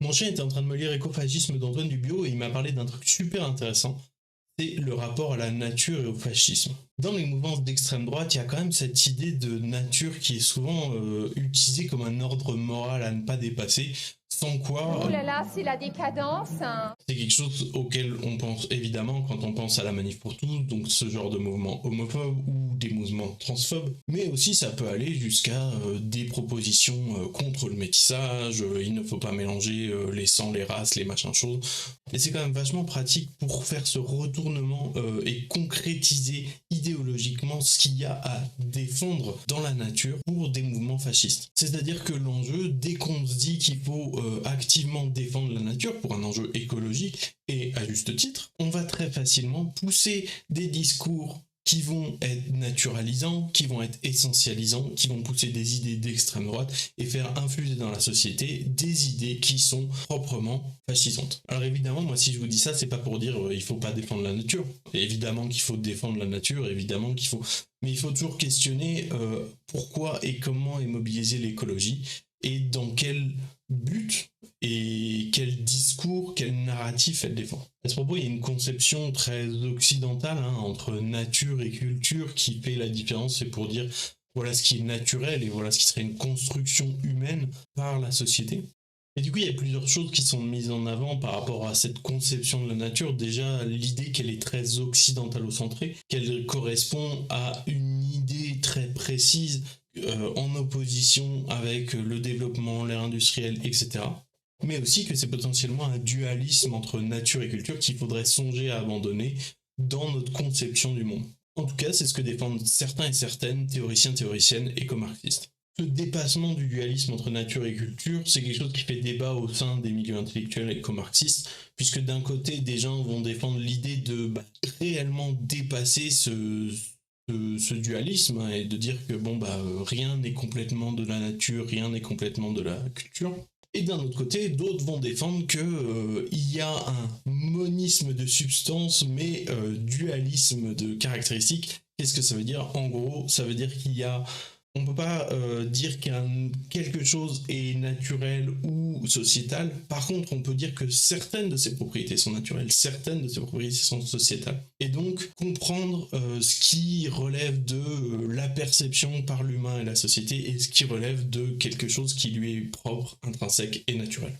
Mon chien était en train de me lire Écofascisme d'Antoine Dubio et il m'a parlé d'un truc super intéressant, c'est le rapport à la nature et au fascisme. Dans les mouvances d'extrême droite, il y a quand même cette idée de nature qui est souvent utilisée comme un ordre moral à ne pas dépasser, sans quoi Oh là là, c'est la décadence, hein. c'est quelque chose auquel on pense évidemment quand on pense à la manif pour tous, donc ce genre de mouvement homophobe ou des mouvements transphobes, mais aussi ça peut aller jusqu'à des propositions contre le métissage, il ne faut pas mélanger les sangs, les races, les machins choses. Et c'est quand même vachement pratique pour faire ce retournement et concrétiser idéologiquement ce qu'il y a à défendre dans la nature pour des mouvements fascistes. C'est-à-dire que l'enjeu, dès qu'on se dit qu'il faut activement défendre la nature pour un enjeu écologique, et à juste titre, on va très facilement pousser des discours qui vont être naturalisants, qui vont être essentialisants, qui vont pousser des idées d'extrême droite et faire infuser dans la société des idées qui sont proprement fascisantes. Alors évidemment, moi si je vous dis ça, c'est pas pour dire il faut pas défendre la nature. Et évidemment qu'il faut défendre la nature, évidemment qu'il faut... Mais il faut toujours questionner pourquoi et comment est mobilisée l'écologie et dans quel but et quel discours, quel narratif elle défend. À ce propos, il y a une conception très occidentale entre nature et culture qui fait la différence, c'est pour dire voilà ce qui est naturel et voilà ce qui serait une construction humaine par la société. Et du coup, il y a plusieurs choses qui sont mises en avant par rapport à cette conception de la nature. Déjà, l'idée qu'elle est très occidentalocentrée, qu'elle correspond à une idée très précise en opposition avec le développement, l'ère industrielle, etc. Mais aussi que c'est potentiellement un dualisme entre nature et culture qu'il faudrait songer à abandonner dans notre conception du monde. En tout cas, c'est ce que défendent certains et certaines théoriciens, théoriciennes, éco-marxistes. Ce dépassement du dualisme entre nature et culture, c'est quelque chose qui fait débat au sein des milieux intellectuels éco-marxistes, puisque d'un côté, des gens vont défendre l'idée de réellement dépasser ce dualisme et de dire que rien n'est complètement de la nature, rien n'est complètement de la culture. Et d'un autre côté, d'autres vont défendre que il y a un monisme de substance, mais dualisme de caractéristiques. Qu'est-ce que ça veut dire? En gros, ça veut dire qu'il y a... On peut pas dire quelque chose est naturel ou sociétal. Par contre, on peut dire que certaines de ses propriétés sont naturelles, certaines de ses propriétés sont sociétales. Et donc, comprendre ce qui relève de la perception par l'humain et la société et ce qui relève de quelque chose qui lui est propre, intrinsèque et naturel.